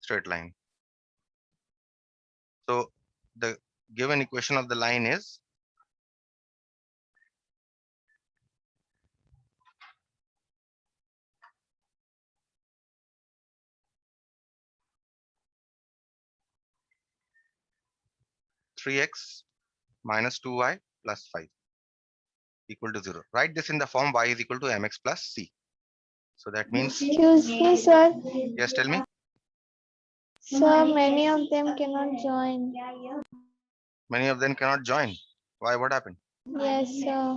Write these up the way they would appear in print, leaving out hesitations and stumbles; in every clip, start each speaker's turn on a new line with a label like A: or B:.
A: straight line. So the given equation of the line is three x minus 2y plus 5 equal to 0. Write this in the form y is equal to mx plus c. So that means,
B: Excuse me, sir.
A: yes, tell me.
B: Sir, many of them cannot join.
A: Many of them cannot join. Why? What happened?
B: Yes, sir.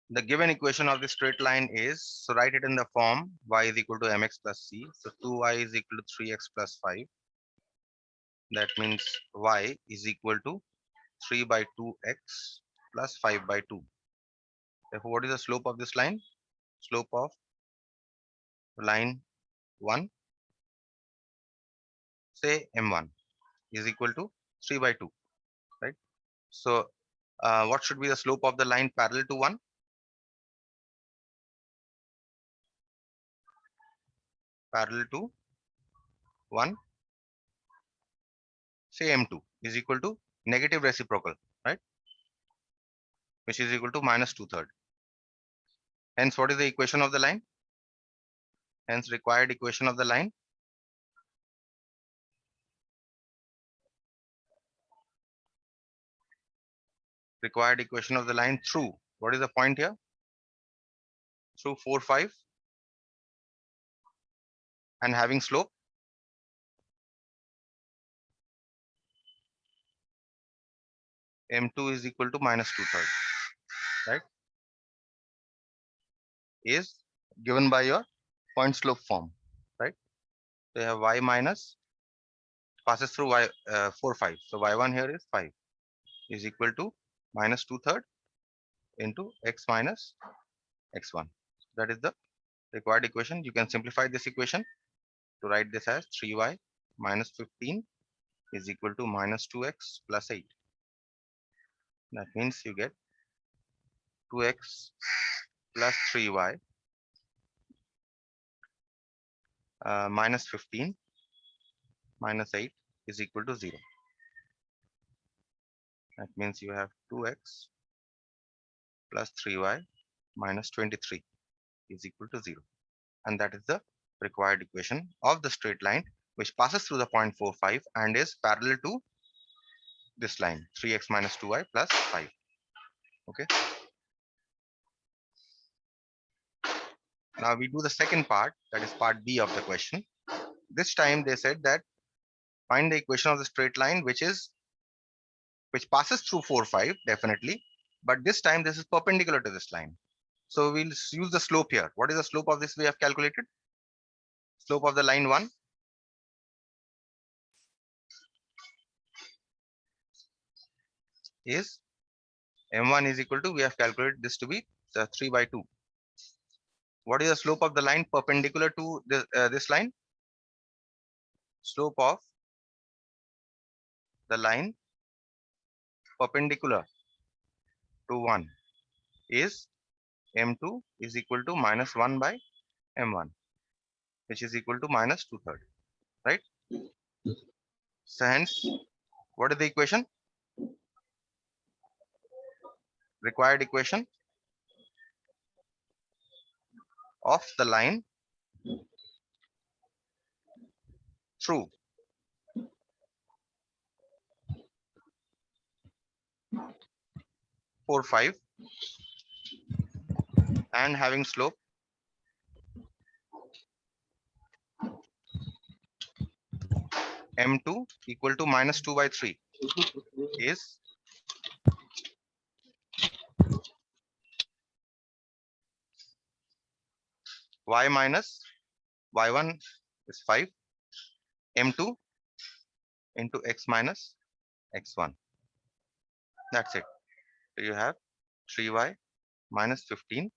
A: The given equation of the straight line is, so write it in the form y is equal to mx plus c. So 2y is equal to 3x plus 5. That means y is equal to 3 by 2x plus 5 by 2. Therefore, what is the slope of this line? Slope of line 1, say m1, is equal to 3 by 2, right? So what should be the slope of the line parallel to 1? Parallel to 1, say m2 is equal to negative reciprocal, right? Which is equal to minus 2/3. Hence, what is the equation of the line? Hence, required equation of the line. Required equation of the line through, what is the point here? Through 4, 5 and having slope m2 is equal to minus 2/3, right? Is given by your point slope form, right? So you have y minus passes through y 4, 5. So y1 here is 5 is equal to minus 2/3 into x minus x1. That is the required equation. You can simplify this equation to write this as 3y minus 15 is equal to minus 2x plus 8. That means you get 2x plus 3y minus 15 minus 8 is equal to 0. That means you have 2x plus 3y minus 23 is equal to 0. And that is the required equation of the straight line which passes through the point 4, 5 and is parallel to this line 3x minus 2y plus 5. Okay. Now we do the second part, that is part B of the question. This time they said that find the equation of the straight line which passes through 4, 5 definitely, but this time this is perpendicular to this line. So we'll use the slope here. What is the slope of this we have calculated? Slope of the line 1 is m1 is equal to, we have calculated this to be 3 by 2. What is the slope of the line perpendicular to this line? Slope of the line perpendicular to 1 is m2 is equal to minus 1 by m1, which is equal to minus 2/3, right? So hence, what is the equation? Required equation of the line through 4, 5 and having slope m2 equal to minus 2 by 3 is y minus y1 is 5 m2 into x minus x1. That's it. So you have 3y minus 15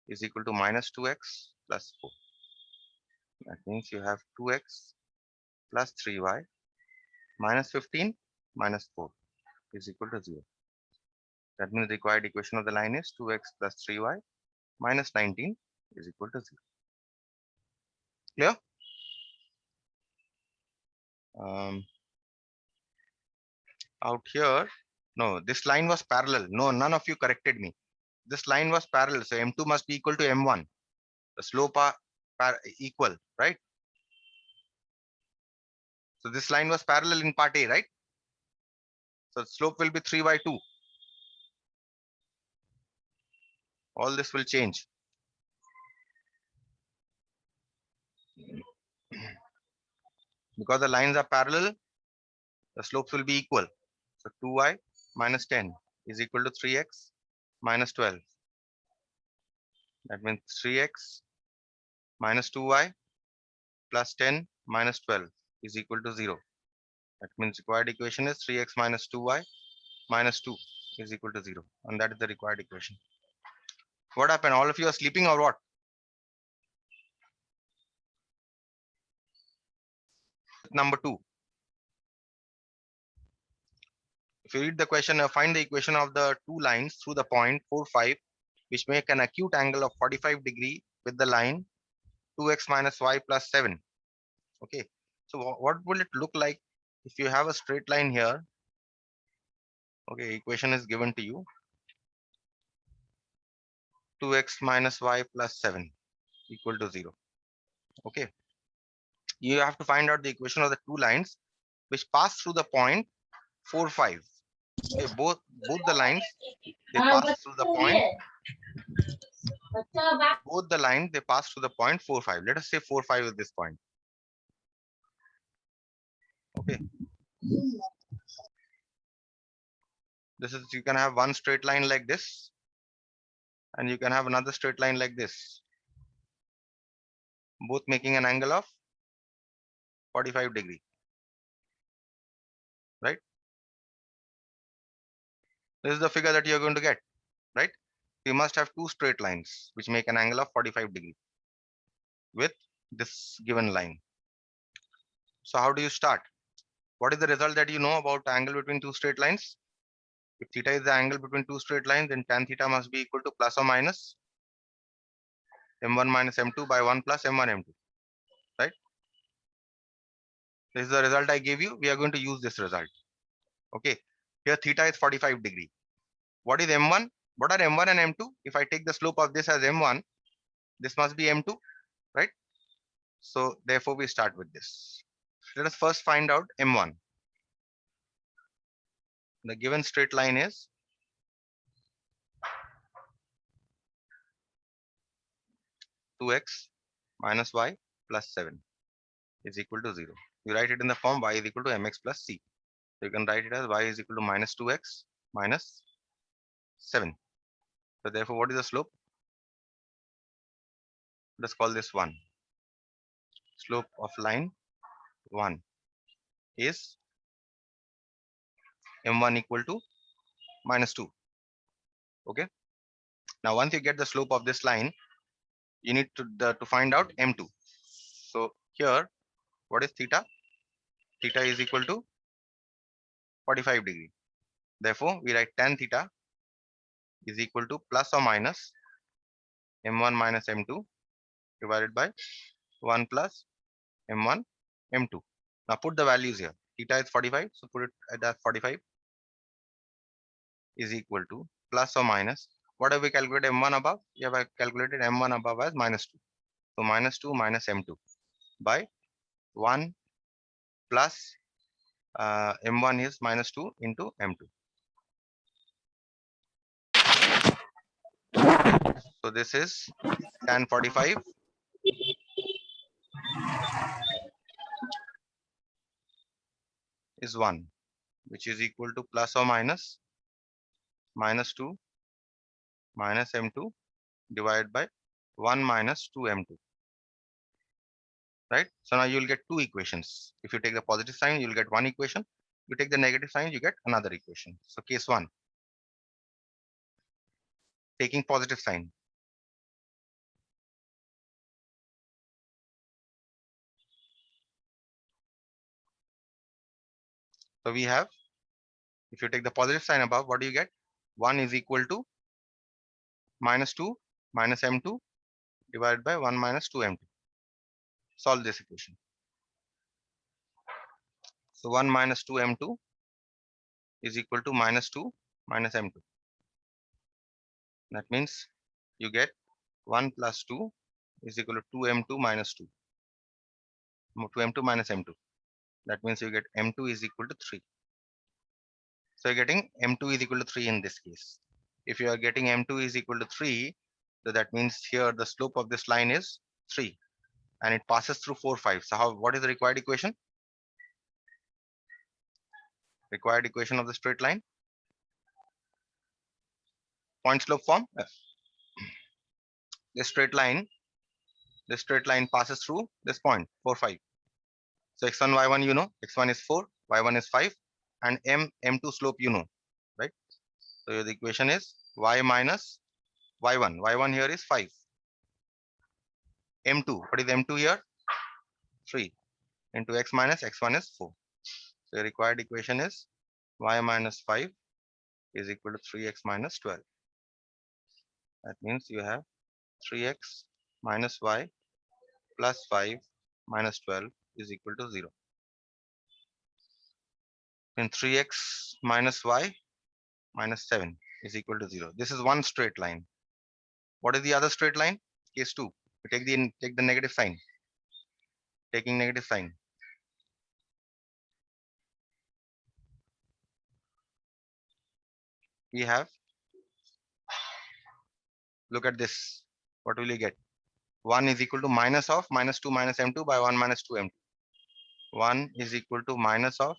A: is equal to minus 2x plus 4. That means you have 2x plus 3y minus 15 minus 4 is equal to 0. That means the required equation of the line is 2x plus 3y minus 19 is equal to 0. Clear? out here, no, this line was parallel. No, none of you corrected me. This line was parallel, so M2 must be equal to M1. The slope are equal, right? So this line was parallel in part A, right? So slope will be 3 by 2. All this will change. Because the lines are parallel, the slopes will be equal. So 2y minus 10 is equal to 3x minus 12. That means 3x minus 2y plus 10 minus 12 is equal to 0. That means required equation is 3x minus 2y minus 2 is equal to 0. And that is the required equation. What happened? All of you are sleeping or what? Number 2. If you read the question, find the equation of the two lines through the point 4, 5, which make an acute angle of 45 degree with the line 2x minus y plus 7. Okay. So what will it look like if you have a straight line here? Okay, equation is given to you. 2x minus y plus 7 equal to 0. Okay. You have to find out the equation of the two lines which pass through the point 4, 5. Okay, both the lines they pass through the point. Both the lines they pass through the point 4, 5. Let us say 4, 5 is this point. Okay. This is, you can have one straight line like this, and you can have another straight line like this, both making an angle of 45 degree, right? This is the figure that you're going to get, right? You must have two straight lines which make an angle of 45 degree with this given line. So how do you start? What is the result that you know about the angle between two straight lines? If theta is the angle between two straight lines, then tan theta must be equal to plus or minus m1 minus m2 by 1 plus m1 m2, right? This is the result I gave you. We are going to use this result. Okay. Here theta is 45 degree. What is m1? What are m1 and m2? If I take the slope of this as m1, this must be m2, right? So therefore we start with this. Let us first find out m1. The given straight line is 2x minus y plus 7 is equal to 0. You write it in the form y is equal to mx plus c. So you can write it as y is equal to minus 2x minus 7. So therefore, what is the slope? Let's call this 1. Slope of line 1 is m1 equal to minus 2. Okay. Now, once you get the slope of this line, you need to find out m2. So here, what is theta? Theta is equal to 45 degree. Therefore, we write tan theta is equal to plus or minus m1 minus m2 divided by 1 plus m1 m2. Now put the values here. Theta is 45, so put it at that 45 is equal to plus or minus. What have we calculated m1 above? We have calculated m1 above as minus 2. So minus 2 minus m2 by 1 plus m1 is minus 2 into m2. So this is tan 45 is 1, which is equal to plus or minus minus 2 minus m2 divided by 1 minus 2 m2. Right? So now you'll get two equations. If you take the positive sign, you'll get one equation. If you take the negative sign, you get another equation. So case 1, taking positive sign. So we have, if you take the positive sign above, what do you get? 1 is equal to minus 2 minus m2 divided by 1 minus 2 m2. Solve this equation. So 1 minus 2 m2 is equal to minus 2 minus m2. That means you get 1 plus 2 is equal to 2m2 minus 2. 2m2 minus m2. That means you get m2 is equal to 3. So you're getting m2 is equal to 3 in this case. If you are getting m2 is equal to 3, so that means here the slope of this line is 3 and it passes through 4, 5. So what is the required equation? Required equation of the straight line? Point slope form. This straight line passes through this point 4, 5. So x1, y1 you know, x1 is 4, y1 is 5, and m2 slope you know, right? So the equation is y minus y1. y1 here is 5. m2, what is m2 here? 3 into x minus x1 is 4. So the required equation is y minus 5 is equal to 3x minus 12. That means you have 3x minus y plus 5 minus 12 is equal to 0. Then 3x minus y minus 7 is equal to 0. This is one straight line. What is the other straight line? Case 2. We take the negative sign. Taking negative sign. We have, look at this. What will you get? 1 is equal to minus of minus 2 minus m2 by 1 minus 2 m2. 1 is equal to minus of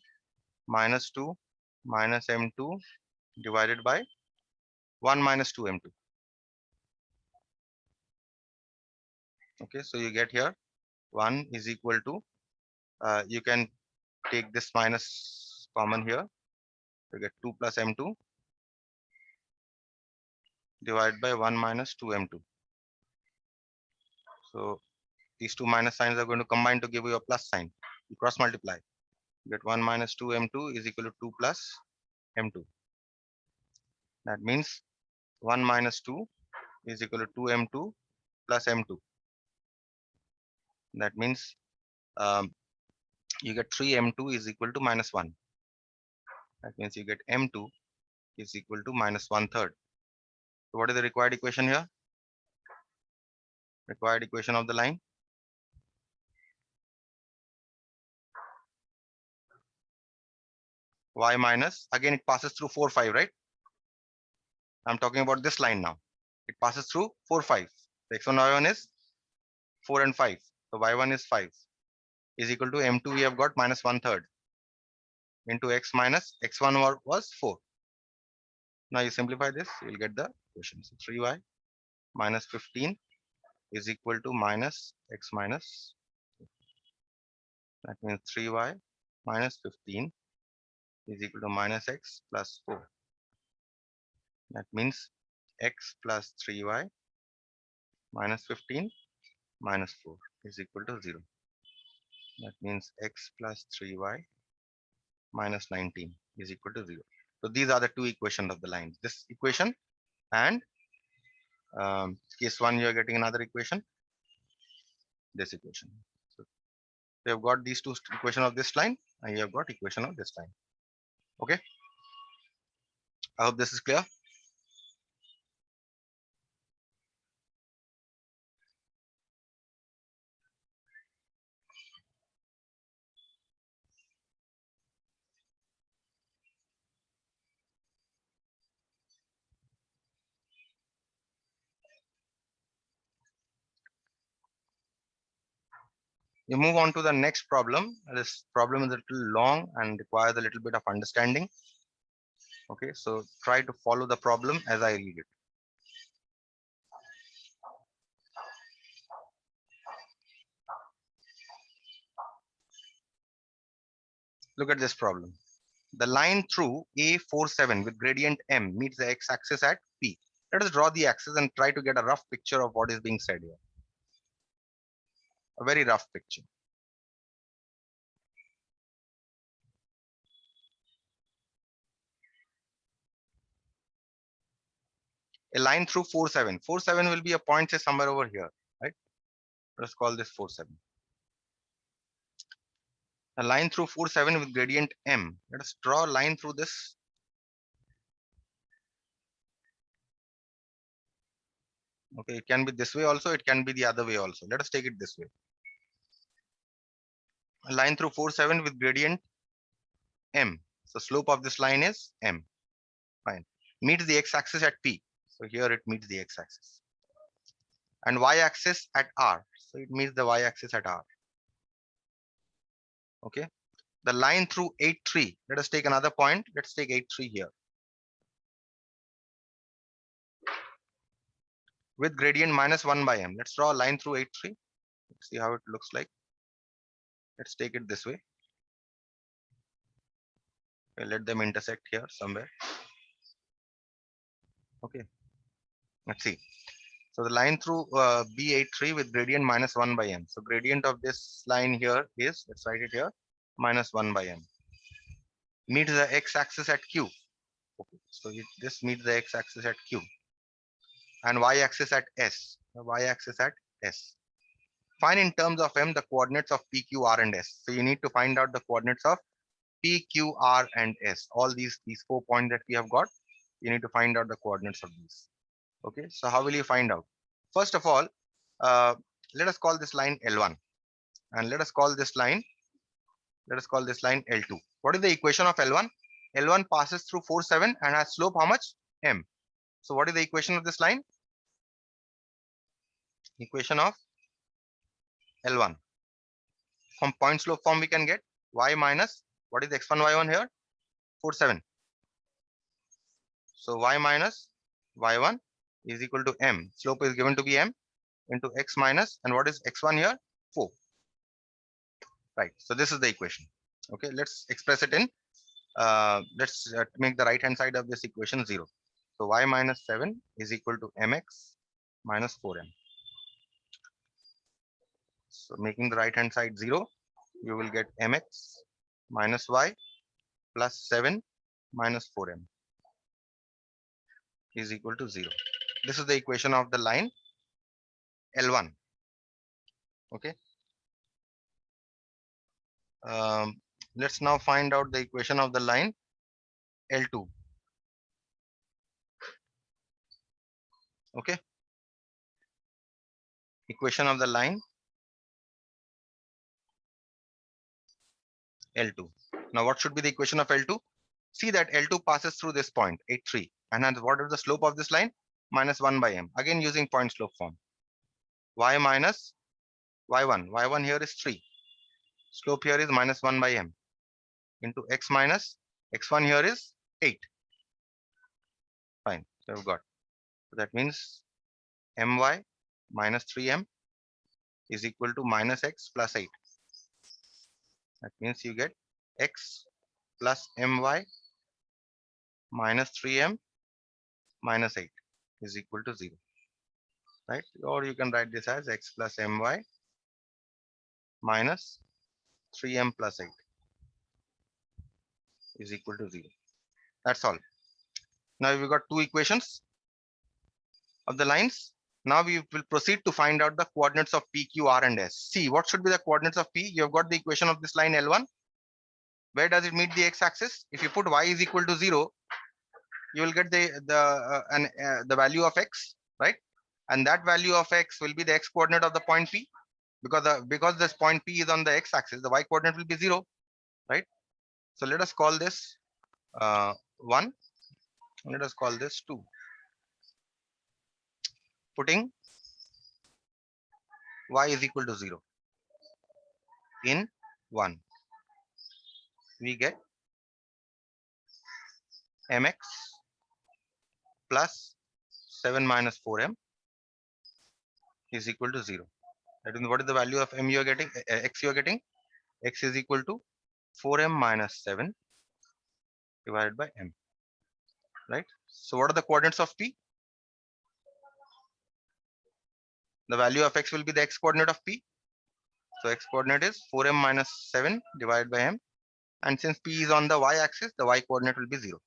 A: minus 2 minus m2 divided by 1 minus 2 m2. Okay, so you get here 1 is equal to, you can take this minus common here. You get 2 plus m2 divided by 1 minus 2 m2. So these two minus signs are going to combine to give you a plus sign. You cross multiply. You get 1 minus 2 m2 is equal to 2 plus m2. That means 1 minus 2 is equal to 2 m2 plus m2. That means you get 3 m2 is equal to minus 1. That means you get m2 is equal to minus 1/3. So what is the required equation here? Required equation of the line? Y minus, again it passes through 4, 5, right? I'm talking about this line now. It passes through 4, 5. So x1, y1 is 4 and 5. So y1 is 5 is equal to m2 we have got minus 1/3 into x minus x1 was 4. Now you simplify this, you'll get the equation. So 3y minus 15 is equal to minus x minus. That means 3y minus 15 is equal to minus x plus 4. That means x plus 3y minus 15 minus 4 is equal to 0. That means x plus 3y minus 19 is equal to 0. So these are the two equations of the lines. This equation and case 1 you are getting another equation. This equation. So you have got these two equations of this line and you have got equation of this line. Okay. I hope this is clear. We move on to the next problem. This problem is a little long and requires a little bit of understanding. Okay, so try to follow the problem as I read it. Look at this problem. The line through A47 with gradient M meets the x-axis at P. Let us draw the axis and try to get a rough picture of what is being said here. A very rough picture. A line through 47. 47 will be a point, say somewhere over here, right? Let's call this 47. A line through 4, 7 with gradient m. Let us draw a line through this. Okay, it can be this way also, it can be the other way also. Let us take it this way. A line through 4, 7 with gradient m. So slope of this line is m. Fine. Meets the x-axis at P. So here it meets the x-axis. And y-axis at R. So it meets the y-axis at R. Okay. The line through 8, 3. Let us take another point. Let's take 8, 3 here. With gradient minus 1 by m. Let's draw a line through 8, 3. Let's see how it looks like. Let's take it this way. Okay, let them intersect here somewhere. Okay. Let's see. So the line through B83 with gradient minus 1 by m. So gradient of this line here is, let's write it here, minus 1 by m. Meets the x-axis at Q. Okay. So this meets the x-axis at Q. And y-axis at S. The y-axis at S. Find in terms of m the coordinates of P, Q, R, and S. So you need to find out the coordinates of P, Q, R, and S. All these 4 points that we have got, you need to find out the coordinates of these. Okay, so how will you find out? First of all, let us call this line L1, and let us call this line L2. What is the equation of L1? L1 passes through 4, 7 and has slope how much? M. So what is the equation of this line? Equation of L1. From point slope form we can get y minus, what is x1, y1 here? 4, 7. So y minus y1 is equal to m. Slope is given to be m into x minus, and what is x1 here? 4. Right. So this is the equation. Okay, let's express it in, let's make the right hand side of this equation 0. So y minus 7 is equal to mx minus 4m. So making the right hand side 0, you will get mx minus y plus 7 minus 4m is equal to 0. This is the equation of the line L1. Okay. Let's now find out the equation of the line L2. Okay. Equation of the line L2. Now what should be the equation of L2? See that L2 passes through this point 8, 3. And then what is the slope of this line? Minus 1 by m. Again using point slope form. Y minus y1. Y1 here is 3. Slope here is minus 1 by m. Into x minus x1 here is 8. Fine. So we've got. So that means my minus 3m is equal to minus x plus 8. That means you get x plus my minus 3m minus 8 is equal to 0. Right? Or you can write this as x plus my minus 3m plus 8 is equal to 0. That's all. Now we've got two equations of the lines. Now we will proceed to find out the coordinates of P, Q, R, and S. See, what should be the coordinates of P? You have got the equation of this line L1. Where does it meet the x-axis? If you put y is equal to 0, you will get the value of x, right? And that value of x will be the x coordinate of the point P, because this point P is on the x-axis, the y coordinate will be 0, right? So let us call this 1. Let us call this 2. Putting y is equal to 0 in 1, we get mx plus 7 minus 4m is equal to 0. That is, what is the value of m you are getting? X you are getting? X is equal to 4m minus 7 divided by m. Right? So what are the coordinates of P? The value of x will be the x coordinate of P. So x coordinate is 4m minus 7 divided by m. And since P is on the y axis, the y coordinate will be 0.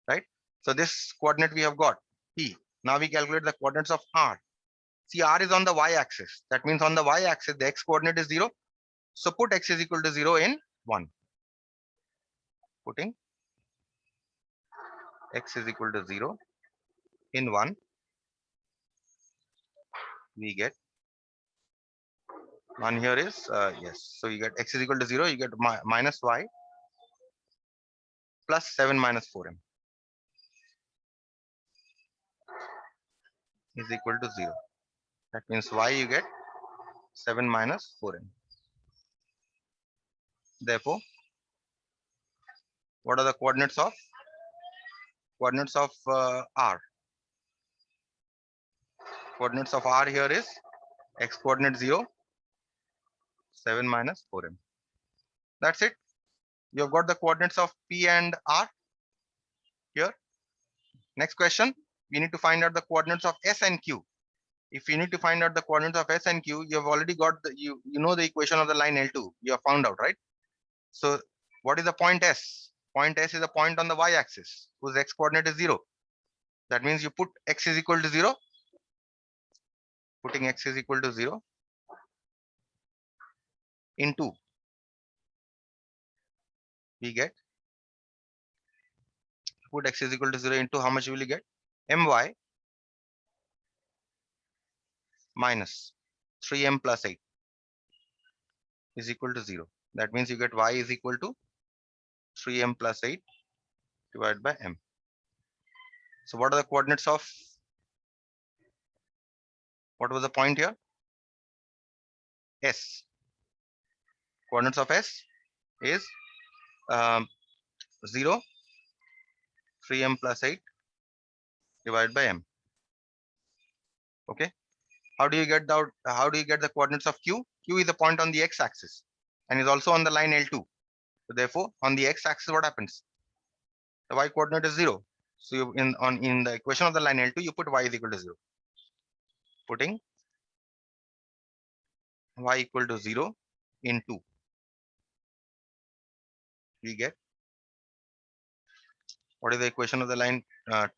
A: Right? So this coordinate we have got, P. Now we calculate the coordinates of R. See, R is on the y axis. That means on the y axis, the x coordinate is 0. So put x is equal to 0 in 1. Putting x is equal to 0 in 1, we get 1 here is, yes. So you get x is equal to 0, you get minus y plus 7 minus 4m is equal to 0. That means y you get 7 minus 4m. Therefore, what are the coordinates of r? Coordinates of r here is x coordinate 0, 7 minus 4m. That's it. You have got the coordinates of p and r here. Next question, we need to find out the coordinates of s and q. If you need to find out the coordinates of s and q, you have already got the you know the equation of the line L2. You have found out, right? So what is the point s? Point s is a point on the y-axis whose x coordinate is 0. That means you put x is equal to 0. Putting x is equal to 0 into, we get, put x is equal to 0 into how much will you get? My minus 3m plus 8 is equal to 0. That means you get y is equal to 3m plus 8 divided by m. So what are the coordinates of, what was the point here? S. Coordinates of S is 0, 3m plus 8 divided by m. Okay. How do you get the coordinates of Q? Q is a point on the x-axis and is also on the line L2. So therefore, on the x-axis, what happens? The y coordinate is 0. So you in the equation of the line L2, you put y is equal to 0. Putting y equal to 0 in 2, we get, what is the equation of the line 2?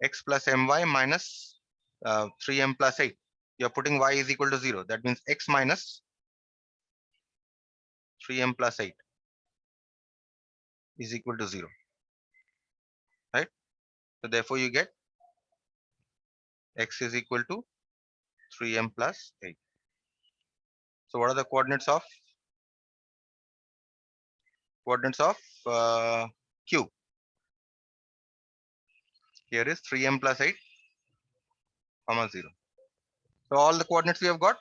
A: X plus my minus 3m plus 8. You are putting y is equal to 0. That means x minus 3m plus 8 is equal to 0. Right? So therefore, you get x is equal to 3m plus 8. So what are the coordinates of Q? Here is 3m plus 8, comma 0. So all the coordinates we have got.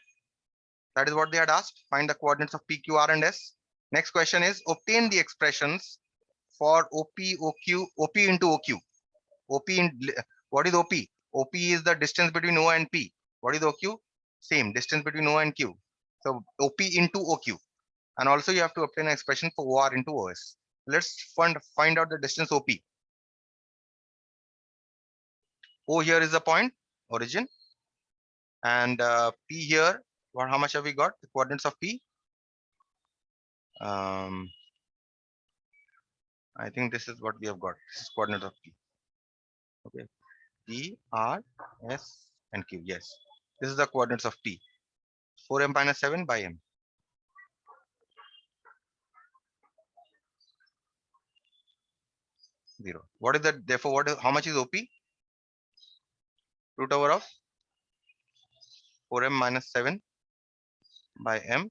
A: That is what they had asked. Find the coordinates of P, Q, R, and S. Next question is obtain the expressions for OP, OQ, OP into OQ. OP in, what is OP? OP is the distance between O and P. What is OQ? Same, distance between O and Q. So OP into OQ. And also you have to obtain an expression for OR into OS. Let's find out the distance OP. O here is the point, origin. And P here, how much have we got? The coordinates of P. I think this is what we have got. This is coordinate of P. Okay. P, R, S, and Q. Yes. This is the coordinates of P. 4m minus 7 by m. 0. What is that? Therefore, how much is OP? Root over of 4m minus 7 by m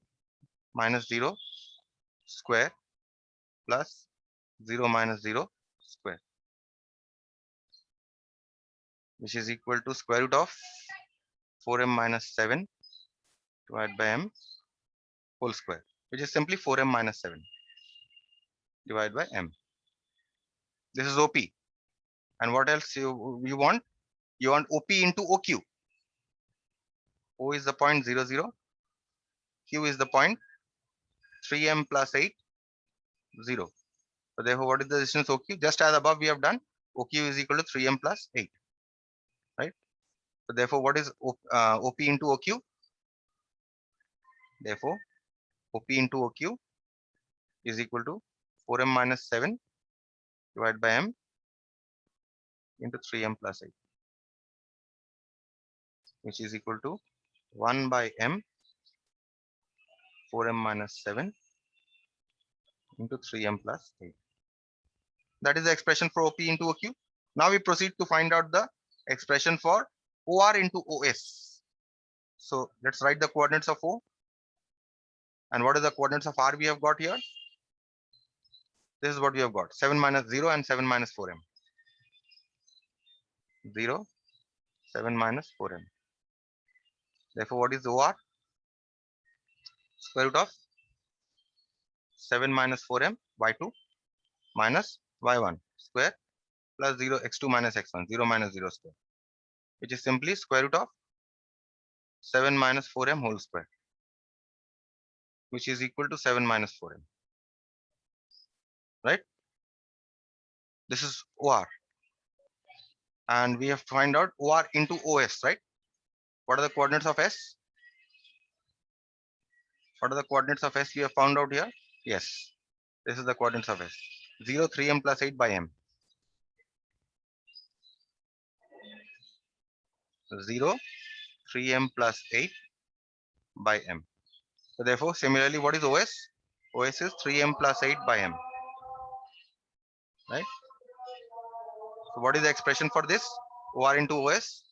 A: minus 0 square plus 0 minus 0 square, which is equal to square root of 4m minus 7 divided by m whole square, which is simply 4m minus 7 divided by m. This is OP. And what else you want? You want OP into OQ. O is the point 0, 0. Q is the point 3m plus 8, 0. So therefore, what is the distance OQ? Just as above we have done, OQ is equal to 3m plus 8. Right? So therefore, what is OP into OQ? Therefore, OP into OQ is equal to 4m minus 7 divided by m into 3m plus 8, which is equal to 1 by m 4m minus 7 into 3m plus 8. That is the expression for OP into OQ. Now we proceed to find out the expression for OR into OS. So let's write the coordinates of O. And what are the coordinates of R we have got here? This is what we have got. 7 minus 0 and 7 minus 4m. 0, 7 minus 4m. Therefore, what is OR? Square root of 7 minus 4m y2 minus y1 square plus 0 x2 minus x1, 0 minus 0 square, which is simply square root of 7 minus 4m whole square, which is equal to 7 minus 4m. Right? This is OR. And we have to find out OR into OS, right? What are the coordinates of S? What are the coordinates of S we have found out here? Yes, this is the coordinates of S. 0, 3m plus 8 by m. 0, 3m plus 8 by m. So therefore, similarly, what is OS? OS is 3m plus 8 by m. Right? So what is the expression for this? OR into OS?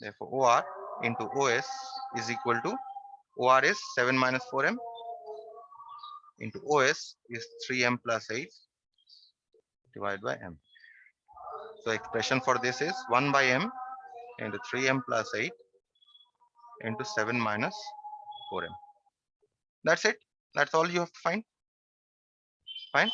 A: Therefore, OR into OS is equal to, OR is 7 minus 4m into OS is 3m plus 8 divided by m. So expression for this is 1 by m into 3m plus 8 into 7 minus 4m. That's it. That's all you have to find. Fine.